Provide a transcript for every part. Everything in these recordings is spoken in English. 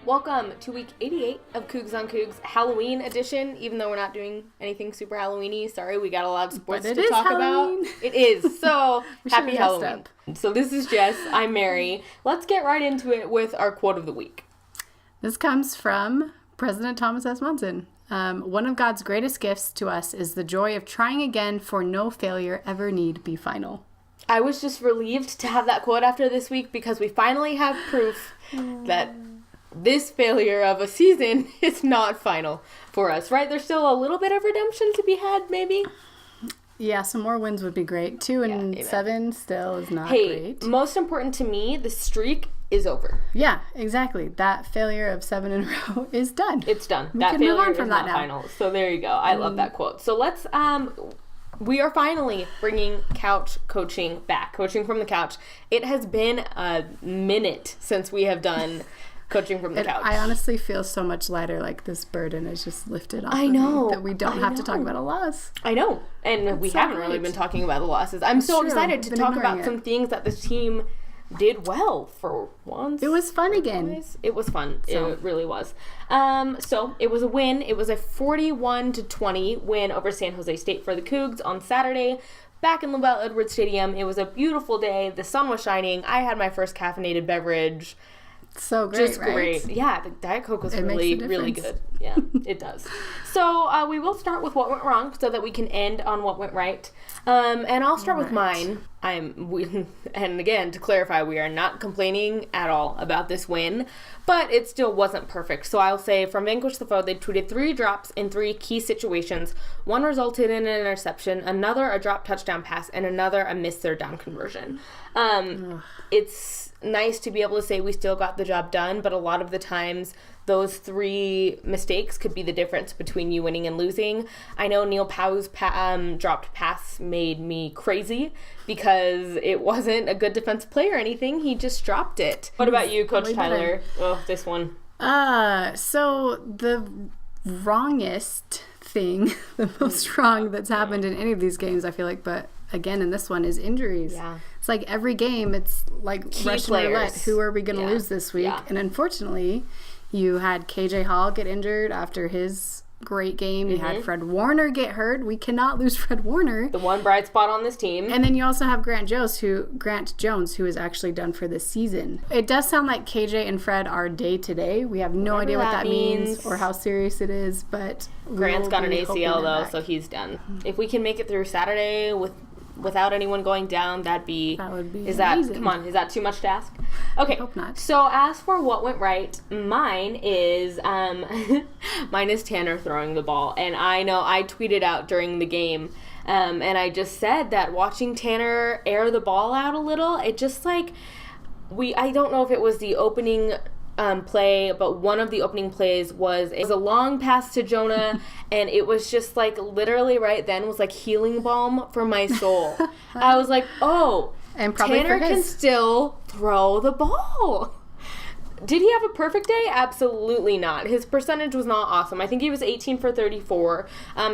Welcome to week 88 of Cougs on Cougs, Halloween edition, even though we're not doing anything super Halloween-y. Sorry, we got a lot of sports to talk about. It is. So, happy Halloween. So this is Jess. I'm Mary. Let's get right into it with our quote of the week. This comes from President Thomas S. Monson. One of God's greatest gifts to us is the joy of trying again, for no failure ever need be final. I was just relieved to have that quote after this week because we finally have proof that this failure of a season is not final for us, right? There's still a little bit of redemption to be had, maybe? Yeah, some more wins would be great. 2-7 still is not great. Most important to me, the streak is over. Yeah, exactly. That failure of 7 in a row is done. It's done. We that can failure move on from is that not now. final. So there you go. I love that quote. So let's... we are finally bringing couch coaching back. Coaching from the couch. It has been a minute since we have done... coaching from the couch. I honestly feel so much lighter, like this burden is just lifted off I know. of me, that we don't have to talk about a loss. I know. And we haven't really been talking about the losses. I'm so excited to talk about some things that this team did well for once. It was fun again. It was fun. So. It really was. So it was a win. It was a 41-20 win over San Jose State for the Cougs on Saturday. Back in LaBelle Edwards Stadium. It was a beautiful day. The sun was shining. I had my first caffeinated beverage. So great, just right? Great. Yeah, the Diet Coke was really good. Yeah, it does. So we will start with what went wrong so that we can end on what went right. And I'll start with mine. And again, to clarify, we are not complaining at all about this win, but it still wasn't perfect. So I'll say from Vanquish the Foe, they tweeted 3 drops in 3 key situations. One resulted in an interception, another a drop touchdown pass, and another a missed third down conversion. It's nice to be able to say we still got the job done, but a lot of the times those 3 mistakes could be the difference between you winning and losing. I know Neil Pau's dropped pass made me crazy because it wasn't a good defensive play or anything. He just dropped it. What about you, Coach Tyler? Oh, this one. So the wrongest thing, the most wrong that's happened in any of these games, I feel like, but again, in this one, is injuries. Yeah. It's like every game, it's like Key Russian players. roulette. Who are we going to lose this week? Yeah. And unfortunately, you had KJ Hall get injured after his great game. You had Fred Warner get hurt. We cannot lose Fred Warner. The one bright spot on this team. And then you also have Grant Jones, who is actually done for this season. It does sound like KJ and Fred are day-to-day. We have no idea what that means or how serious it is, but Grant's got an ACL, though, so he's done. If we can make it through Saturday without anyone going down, that would be amazing. Come on, is that too much to ask? Okay. I hope not. So as for what went right, mine is Tanner throwing the ball. And I know I tweeted out during the game, and I just said that watching Tanner air the ball out a little, it just like I don't know if it was the opening play, but one of the opening plays was a long pass to Jonah, and it was just like literally right then was like healing balm for my soul. I was like, oh, and Tanner can still throw the ball. Did he have a perfect day? Absolutely not. His percentage was not awesome. I think he was 18 for 34.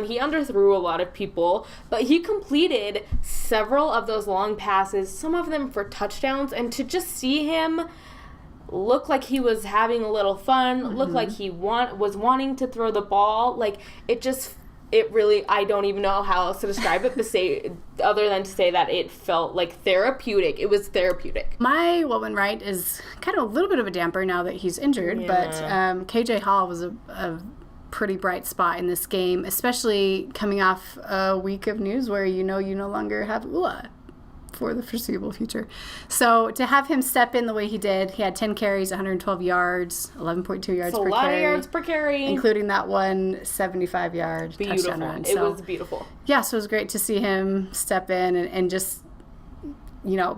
He underthrew a lot of people, but he completed several of those long passes, some of them for touchdowns, and to just see him look like he was having a little fun, look like he was wanting to throw the ball, like it really, I don't even know how else to describe it, but other than to say that it felt like therapeutic. It was therapeutic. My what went right is kind of a little bit of a damper now that he's injured, but KJ Hall was a pretty bright spot in this game, especially coming off a week of news where you no longer have Ua for the foreseeable future. So to have him step in the way he did, he had 10 carries, 112 yards, 11.2 yards per carry. A lot of yards per carry. Including that one 75-yard touchdown run. It was beautiful. Yeah, so it was great to see him step in and just,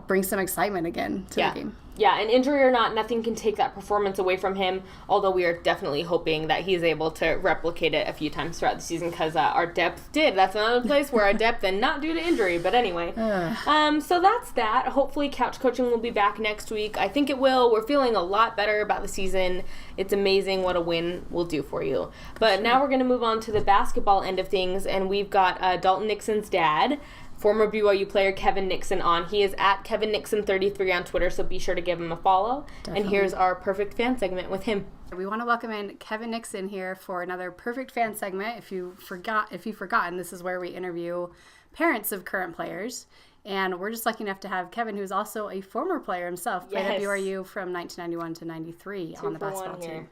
bring some excitement again to the game. Yeah, and injury or not, nothing can take that performance away from him, although we are definitely hoping that he's able to replicate it a few times throughout the season, because our depth did. That's another place where our depth, and not due to injury, but anyway. So that's that. Hopefully couch coaching will be back next week. I think it will. We're feeling a lot better about the season. It's amazing what a win will do for you. But now we're going to move on to the basketball end of things, and we've got Dalton Nixon's dad, former BYU player Kevin Nixon on. He is at Kevin Nixon 33 on Twitter, so be sure to give him a follow. Definitely. And here's our Perfect Fan segment with him. We want to welcome in Kevin Nixon here for another Perfect Fan segment. If you've forgotten, this is where we interview parents of current players. And we're just lucky enough to have Kevin, who's also a former player himself, played at BYU from 1991 to 93 on the basketball team.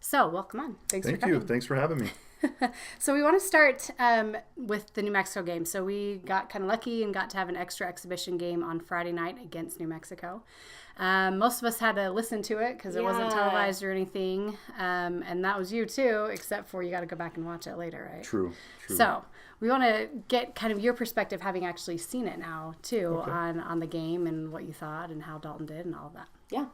So, welcome on. Thank you. Thanks for having me. So we want to start with the New Mexico game. So we got kind of lucky and got to have an extra exhibition game on Friday night against New Mexico. Most of us had to listen to it because it wasn't televised or anything. And that was you too, except for you got to go back and watch it later, right? True. So we want to get kind of your perspective, having actually seen it now too, on the game and what you thought and how Dalton did and all of that. Yeah.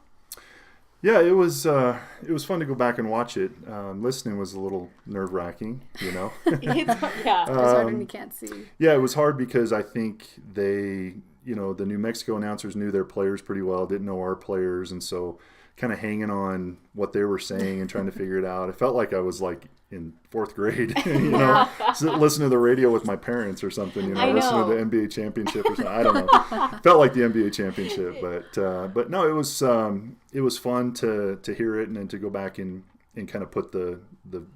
Yeah, it was fun to go back and watch it. Listening was a little nerve-wracking, you know. It's hard when you can't see. Yeah, it was hard because I think the New Mexico announcers knew their players pretty well, didn't know our players, and so kind of hanging on what they were saying and trying to figure it out. It felt like I was like in fourth grade, listening to the radio with my parents or something, listening to the NBA championship or something. I don't know. Felt like the NBA championship, but no, it was fun to hear it and then to go back and kind of put the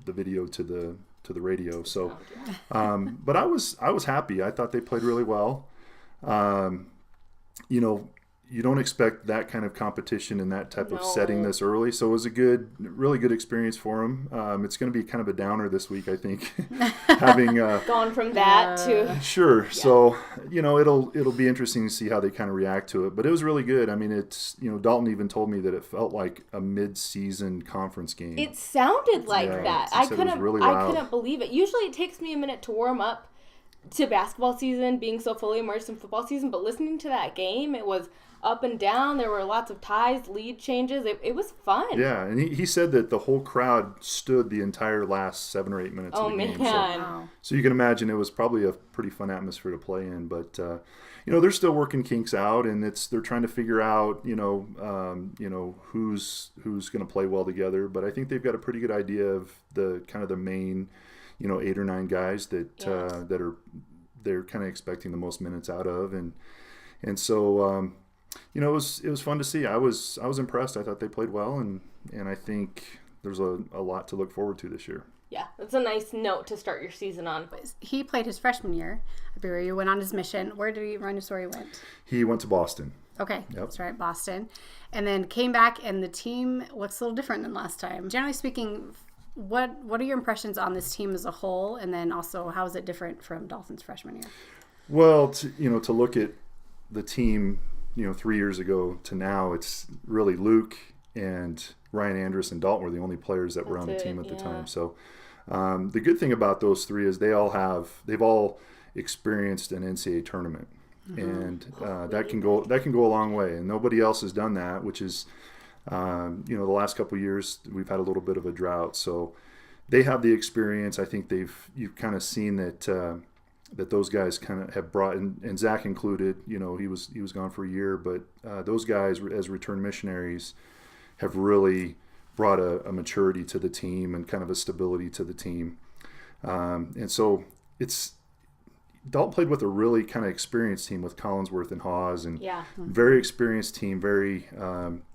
video to the radio. So, but I was happy. I thought they played really well. You don't expect that kind of competition in that type of setting this early. So it was a really good experience for them. It's going to be kind of a downer this week, I think, having gone from that to sure. Yeah. So it'll be interesting to see how they kind of react to it. But it was really good. I mean, it's Dalton even told me that it felt like a mid-season conference game. It sounded like that. I couldn't believe it. Usually, it takes me a minute to warm up to basketball season, being so fully immersed in football season. But listening to that game, it was up and down. There were lots of ties, lead changes. It was fun. Yeah, and he said that the whole crowd stood the entire last 7 or 8 minutes of the game. So you can imagine it was probably a pretty fun atmosphere to play in. But they're still working kinks out, and they're trying to figure out who's going to play well together. But I think they've got a pretty good idea of the kind of the main 8 or 9 guys that they're kind of expecting the most minutes out of, and so. It was fun to see. I was impressed. I thought they played well, and I think there's a lot to look forward to this year. Yeah, that's a nice note to start your season on. He played his freshman year at BYU, went on his mission. Where did he run his story went? He went to Boston. Okay, That's right, Boston. And then came back, and the team looks a little different than last time. Generally speaking, what are your impressions on this team as a whole, and then also how is it different from Dalton's freshman year? Well, to look at the team 3 years ago to now, it's really Luke and Ryan Andrus and Dalton were the only players that were on the team at the time. So the good thing about those three is they've all experienced an NCAA tournament, and that can go a long way. And nobody else has done that, which is the last couple of years we've had a little bit of a drought. So they have the experience. I think you've kind of seen that those guys kind of have brought, and Zach included, he was gone for a year, but those guys as return missionaries have really brought a maturity to the team and kind of a stability to the team. And so Dalton played with a really kind of experienced team with Collinsworth and Hawes, and very experienced team, very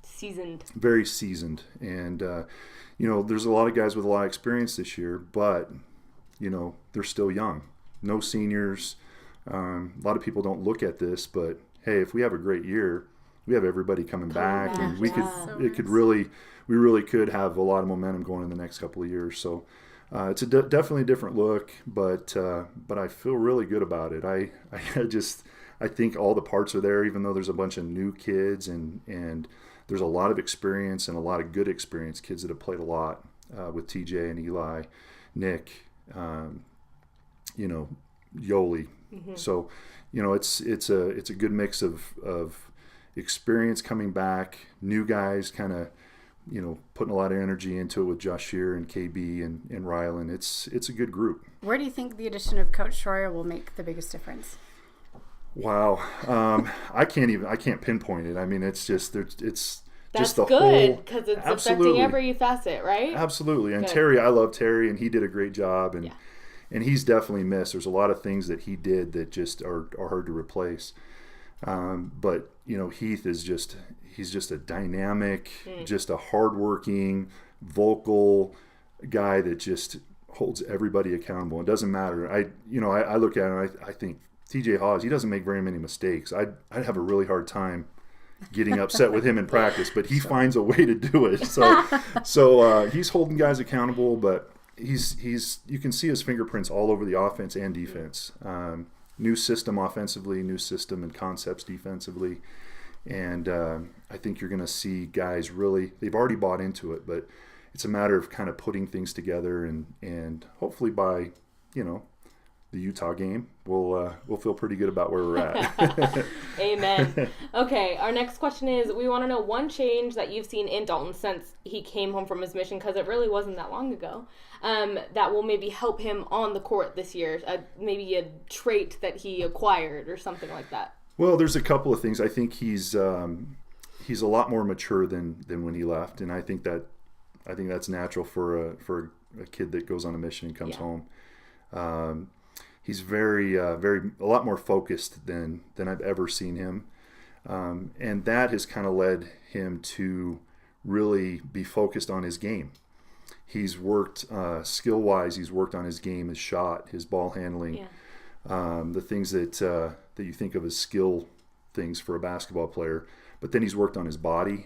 seasoned. And, there's a lot of guys with a lot of experience this year, but, they're still young. No seniors. A lot of people don't look at this, but hey, if we have a great year, we have everybody coming back, and we really could have a lot of momentum going in the next couple of years. So it's definitely a different look, but I feel really good about it. I think all the parts are there, even though there's a bunch of new kids and there's a lot of experience and a lot of good experience, kids that have played a lot with TJ and Eli, Nick. Yoli. Mm-hmm. So, it's a good mix of experience coming back, new guys kind of, putting a lot of energy into it with Josh Shear and KB and Rylan. It's a good group. Where do you think the addition of Coach Schroyer will make the biggest difference? Wow. I can't pinpoint it. I mean, it's just the good, whole, because it's affecting every facet, right? Absolutely. And good. Terry, I love Terry, and he did a great job. And and he's definitely missed. There's a lot of things that he did that just are hard to replace. But Heath is he's just a dynamic, just a hardworking, vocal guy that just holds everybody accountable. It doesn't matter. I look at him and I think TJ Haws, he doesn't make very many mistakes. I'd have a really hard time getting upset with him in practice, but he finds a way to do it. So he's holding guys accountable, but you can see his fingerprints all over the offense and defense. New system offensively, new system and concepts defensively. And I think you're going to see guys really, they've already bought into it, but it's a matter of kind of putting things together and hopefully by, the Utah game, we'll feel pretty good about where we're at. Amen. Okay, our next question is, we want to know one change that you've seen in Dalton since he came home from his mission, because it really wasn't that long ago, that will maybe help him on the court this year, maybe a trait that he acquired or something like that. Well, there's a couple of things. I think he's a lot more mature than when he left, and I think that's natural for a kid that goes on a mission and comes home. He's very a lot more focused than I've ever seen him, and that has kind of led him to really be focused on his game. He's worked skill-wise. He's worked on his game, his shot, his ball handling, the things that you think of as skill things for a basketball player. But then he's worked on his body,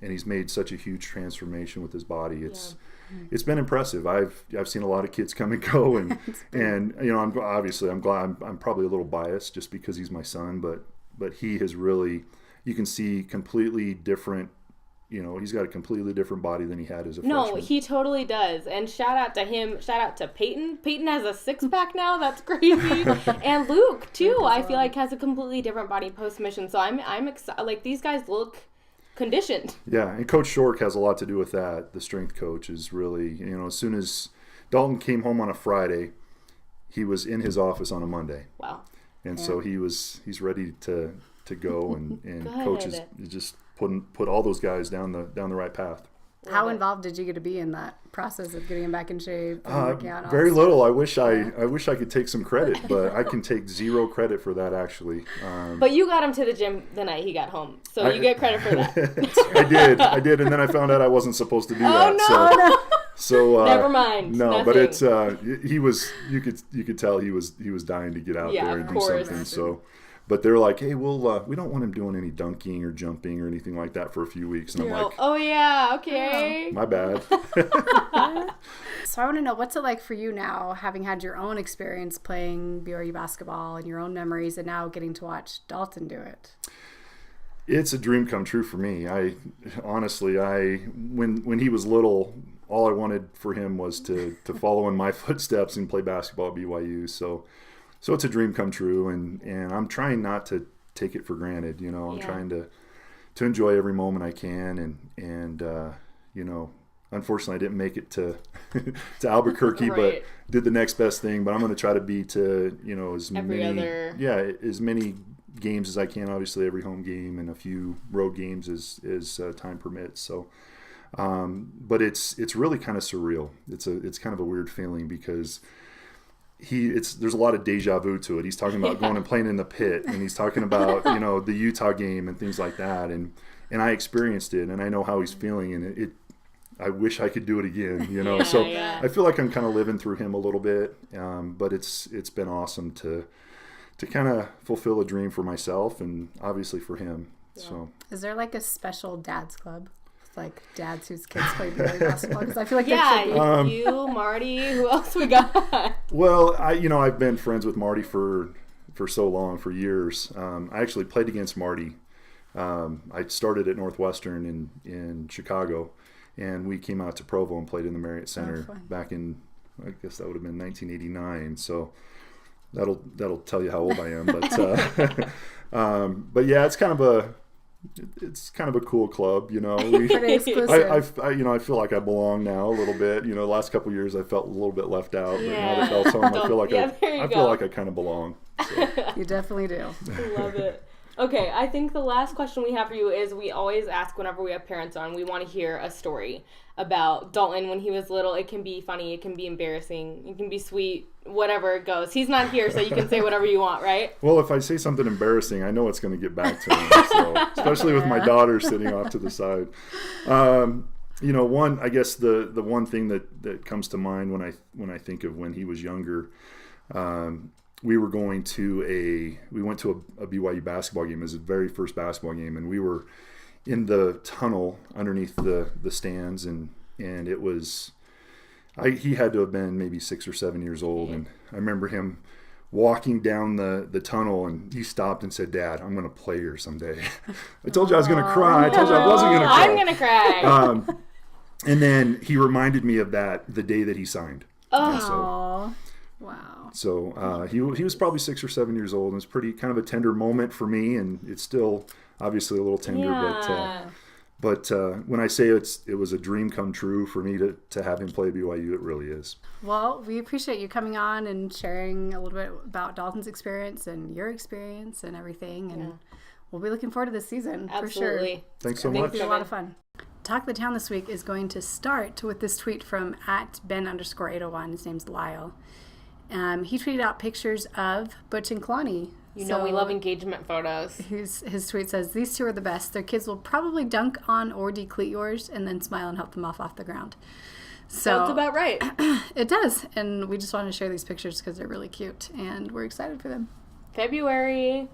and he's made such a huge transformation with his body. It's been impressive. I've seen a lot of kids come and go, and I'm glad. I'm probably a little biased just because he's my son, but he has really, you can see completely different. He's got a completely different body than he had as a freshman. No, he totally does. And shout out to him. Shout out to Peyton. Peyton has a six-pack now. That's crazy. And Luke, too, I feel like has a completely different body post-mission. So I'm excited. Like, these guys look conditioned. Yeah, and Coach Shork has a lot to do with that. The strength coach is really, as soon as Dalton came home on a Friday, he was in his office on a Monday. Wow. And so he's ready to go, and Coach is just put all those guys down the right path. How involved did you get to be in that process of getting him back in shape and working out? Very little. I wish I could take some credit, but I can take zero credit for that, actually. But you got him to the gym the night he got home, so you get credit for that. I did, and then I found out I wasn't supposed to do that. No. So never mind. No, nothing. But it's he was. You could tell he was dying to get out there and do something. So. But they're like, hey, we don't want him doing any dunking or jumping or anything like that for a few weeks. And I'm like, oh, yeah, okay. My bad. So I want to know, what's it like for you now, having had your own experience playing BYU basketball and your own memories, and now getting to watch Dalton do it? It's a dream come true for me. Honestly, when he was little, all I wanted for him was to follow in my footsteps and play basketball at BYU. So it's a dream come true, and I'm trying not to take it for granted. I'm trying to enjoy every moment I can, and unfortunately I didn't make it to Albuquerque, right. But did the next best thing. But I'm going to try to be to as many games as I can. Obviously, every home game and a few road games as time permits. So, but it's really kind of surreal. It's kind of a weird feeling because. There's a lot of deja vu to it. He's talking about going and playing in the pit, and he's talking about the Utah game and things like that. And I experienced it, and I know how he's feeling, and I wish I could do it again. I feel like I'm kind of living through him a little bit. But it's been awesome to kind of fulfill a dream for myself and obviously for him. Yeah. So is there like a special dad's club? Like dads whose kids play BYU basketball, because I feel like you, Marty, who else we got? Well, I've been friends with Marty for so long, for years. I actually played against Marty. I started at Northwestern in Chicago, and we came out to Provo and played in the Marriott Center back in, I guess that would have been 1989. So that'll tell you how old I am. But yeah, it's kind of a cool club, Pretty exclusive. I feel like I belong now a little bit. The last couple of years I felt a little bit left out, but now that Dalton's home, I feel like I kind of belong. So. You definitely do. Love it. Okay, I think the last question we have for you is we always ask whenever we have parents on, we want to hear a story about Dalton when he was little. It can be funny, it can be embarrassing, it can be sweet, whatever it goes. He's not here, so you can say whatever you want, right? Well, if I say something embarrassing, I know it's going to get back to him, so, especially with my daughter sitting off to the side. I guess the one thing that comes to mind when I think of when he was younger, we went to a BYU basketball game. It was his very first basketball game, and we were in the tunnel underneath the stands, and it was he had to have been maybe 6 or 7 years old, and I remember him walking down the tunnel, and he stopped and said, "Dad, I'm going to play here someday." I told you I was going to cry. I told you I wasn't going to cry. I'm going to cry. And then he reminded me of that the day that he signed. Oh, wow. So he was probably 6 or 7 years old, and it's pretty kind of a tender moment for me, and it's still obviously a little tender. Yeah. But when I say it was a dream come true for me to have him play BYU, it really is. Well, we appreciate you coming on and sharing a little bit about Dalton's experience and your experience and everything, and we'll be looking forward to this season. Absolutely. For sure. Thanks so much. It's a lot of fun. Talk of the Town this week is going to start with this tweet from @Ben_801. His name's Lyle. He tweeted out pictures of Butch and Kalani. We love engagement photos. His tweet says, "These two are the best. Their kids will probably dunk on or decleat yours and then smile and help them off the ground." So that's about right. It does. And we just wanted to share these pictures because they're really cute and we're excited for them. February.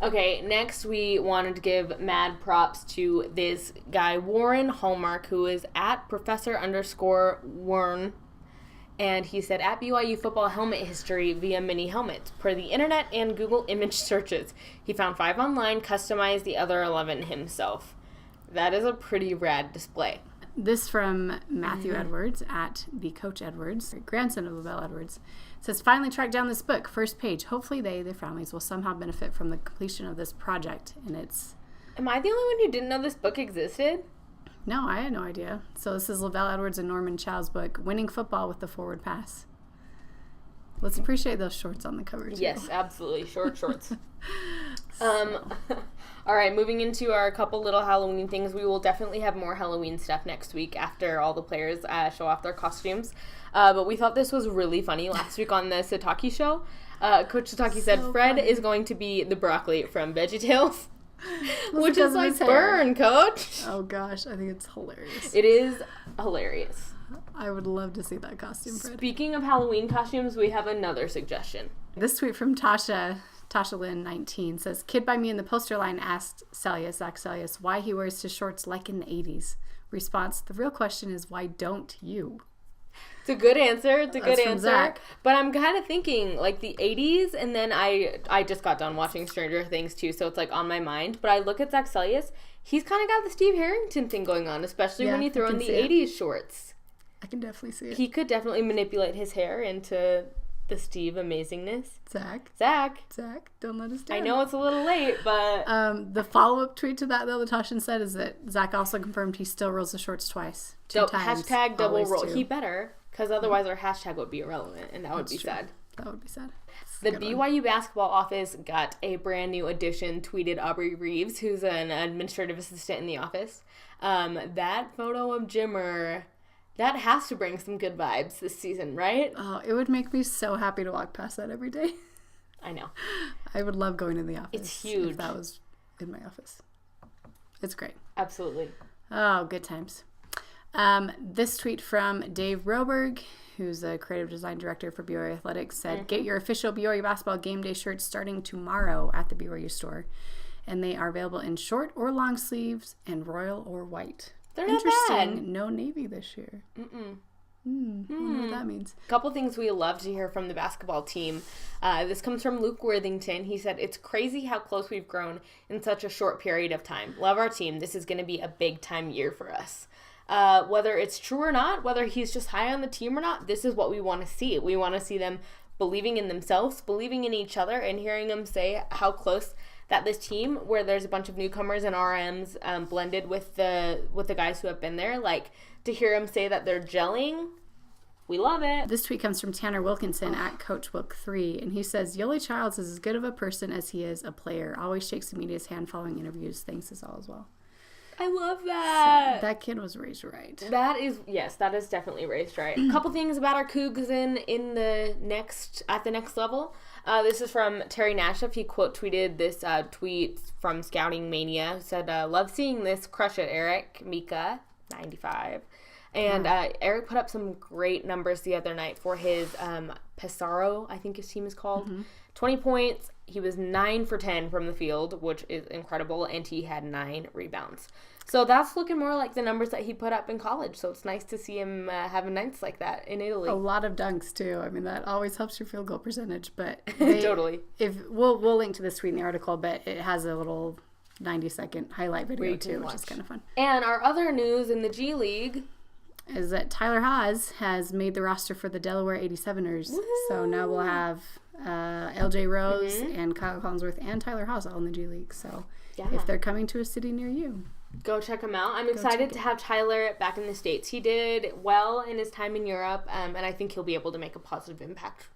Okay, next we wanted to give mad props to this guy, Warren Hallmark, who is @professor_Warren. And he said, at BYU football helmet history via mini helmet. Per the internet and Google image searches, he found 5 online, customized the other 11 himself. That is a pretty rad display. This from Matthew Edwards @BeCoachEdwards, grandson of LaBelle Edwards. It says, finally tracked down this book, first page. Hopefully their families will somehow benefit from the completion of this project. And it's... Am I the only one who didn't know this book existed? No, I had no idea. So this is LaBelle Edwards and Norman Chow's book, Winning Football with the Forward Pass. Let's appreciate those shorts on the cover, too. Yes, absolutely. Shorts. All right, moving into our couple little Halloween things. We will definitely have more Halloween stuff next week after all the players show off their costumes. But we thought this was really funny last week on the Sataki show. Coach Sataki said Fred is going to be the broccoli from VeggieTales. Which is like burn, Coach. Oh gosh, I think it's hilarious. It is hilarious. I would love to see that costume, Fred. Speaking of Halloween costumes, we have another suggestion. This tweet from Tasha Lynn 19 says, kid by me in the poster line asked Zach Salius why he wears his shorts like in the 80s. Response, the real question is why don't you? It's a good answer. From Zach. But I'm kind of thinking like the 80s, and then I just got done watching Stranger Things too, so it's like on my mind. But I look at Zach Salius, he's kind of got the Steve Harrington thing going on, especially when you throw in the 80s shorts. I can definitely see it. He could definitely manipulate his hair into the Steve amazingness. Zach, don't let us down. I know it's a little late, but the follow-up tweet to that, though, that Tashin said, is that Zach also confirmed he still rolls the shorts twice. Two times. Hashtag double roll. He better, because otherwise our hashtag would be irrelevant, and that would be sad. That would be sad. The BYU basketball office got a brand new addition, tweeted Aubrey Reeves, who's an administrative assistant in the office. That photo of Jimmer, that has to bring some good vibes this season, right? Oh, it would make me so happy to walk past that every day. I know. I would love going to the office. It's huge. If that was in my office. It's great. Absolutely. Oh, good times. This tweet from Dave Roberg, who's a creative design director for BYU Athletics, said, get your official BYU basketball game day shirts starting tomorrow at the BYU store. And they are available in short or long sleeves and royal or white. They're not bad. Interesting. No navy this year. I wonder what that means. A couple things we love to hear from the basketball team. This comes from Luke Worthington. He said, it's crazy how close we've grown in such a short period of time. Love our team. This is going to be a big time year for us. Whether it's true or not, whether he's just high on the team or not, this is what we want to see. We want to see them believing in themselves, believing in each other, and hearing them say how close that this team, where there's a bunch of newcomers and RMs blended with the guys who have been there, like to hear them say that they're gelling We love it. This tweet comes from Tanner Wilkinson at CoachWilk3, and he says, Yoli Childs is as good of a person as he is a player. Always shakes the media's hand following interviews. Thanks us all as well. I love that. So, that kid was raised right. That is definitely raised right. A couple things about our Cougs at the next level. This is from Terry Nashif. He quote tweeted this tweet from Scouting Mania. He said, "Love seeing this. Crush it, Eric. Mika, 95." And Eric put up some great numbers the other night for his Pesaro, I think his team is called. 20 points. He was 9 for 10 from the field, which is incredible, and he had 9 rebounds. So that's looking more like the numbers that he put up in college. So it's nice to see him having nights like that in Italy. A lot of dunks too. I mean, that always helps your field goal percentage. But totally. If we'll link to this tweet in the article, but it has a little 90-second highlight video too, which is kind of fun. And our other news in the G League is that Tyler Haas has made the roster for the Delaware 87ers. Woo! So now we'll have LJ Rose and Kyle Collinsworth and Tyler Haas all in the G League. So if they're coming to a city near you, go check him out. I'm excited to have Tyler back in the States. He did well in his time in Europe, and I think he'll be able to make a positive impact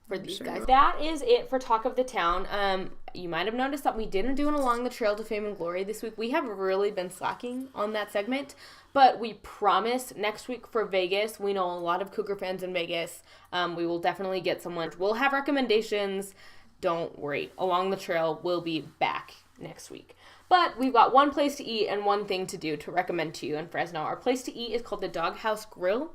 for these guys. That is it for Talk of the Town. You might have noticed that we didn't do an Along the Trail to Fame and Glory this week. We have really been slacking on that segment, but we promise next week for Vegas, we know a lot of Cougar fans in Vegas. We will definitely get someone. We'll have recommendations. Don't worry. Along the Trail will be back next week. But we've got one place to eat and one thing to do to recommend to you in Fresno. Our place to eat is called the Doghouse Grill.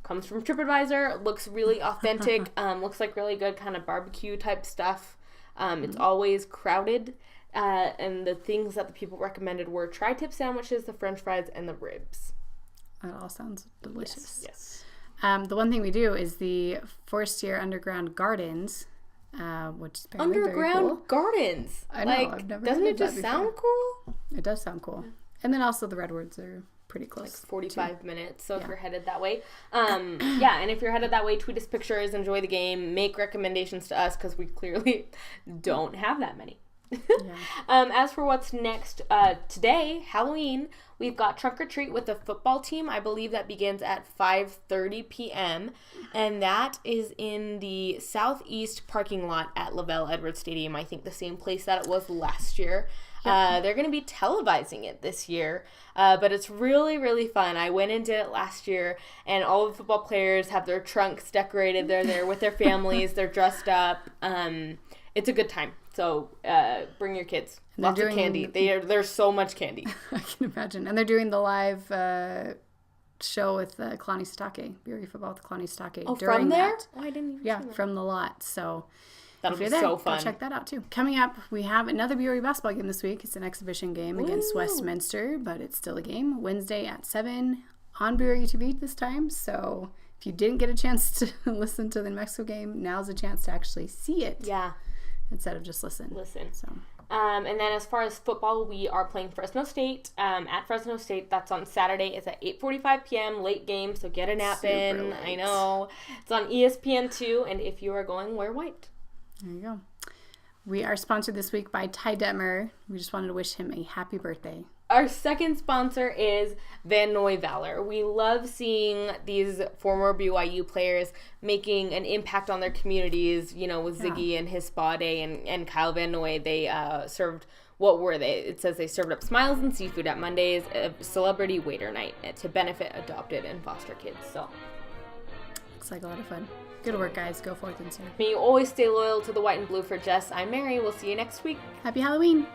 Comes from TripAdvisor. Looks really authentic. Looks like really good kind of barbecue type stuff. It's always crowded. And the things that the people recommended were tri-tip sandwiches, the french fries, and the ribs. That all sounds delicious. Yes. The one thing we do is the Forestier Underground Gardens, which is apparently Underground very cool. Gardens. I know. I've never doesn't heard it just sound cool? It does sound cool. And then also the Redwoods are pretty close. Like 45 minutes, so if you're headed that way. And if you're headed that way, tweet us pictures, enjoy the game, make recommendations to us, because we clearly don't have that many. As for what's next, today, Halloween, we've got Trunk or Treat with the football team. I believe that begins at 5:30 p.m. And that is in the southeast parking lot at Lavelle Edwards Stadium. I think the same place that it was last year. They're going to be televising it this year, but it's really, really fun. I went and did it last year, and all the football players have their trunks decorated. They're there with their families. They're dressed up. It's a good time. So bring your kids. Lots of candy. There's so much candy. I can imagine. And they're doing the live show with Kalani Sitake, BYU football with Kalani Sitake. Oh, from there? Oh, I didn't even see that. From the lot. So that'll be so fun. Go check that out too. Coming up, we have another BYU basketball game this week. It's an exhibition game against Westminster, but it's still a game. Wednesday at 7 on BYU TV this time. So if you didn't get a chance to listen to the New Mexico game, now's a chance to actually see it. Yeah. Instead of just listen. So. And then as far as football, we are playing Fresno State at Fresno State. That's on Saturday. It's at 8:45 p.m. Late game, so get a nap in. I know. It's on ESPN2, and if you are going, wear white. There you go. We are sponsored this week by Ty Detmer. We just wanted to wish him a happy birthday. Our second sponsor is Van Noy Valor. We love seeing these former BYU players making an impact on their communities, with Ziggy and his spa day and Kyle Van Noy. They served, what were they? It says they served up smiles and seafood at Monday's celebrity waiter night to benefit adopted and foster kids. So, looks like a lot of fun. Good work, guys. Go forth and serve. May you always stay loyal to the white and blue. For Jess, I'm Mary. We'll see you next week. Happy Halloween.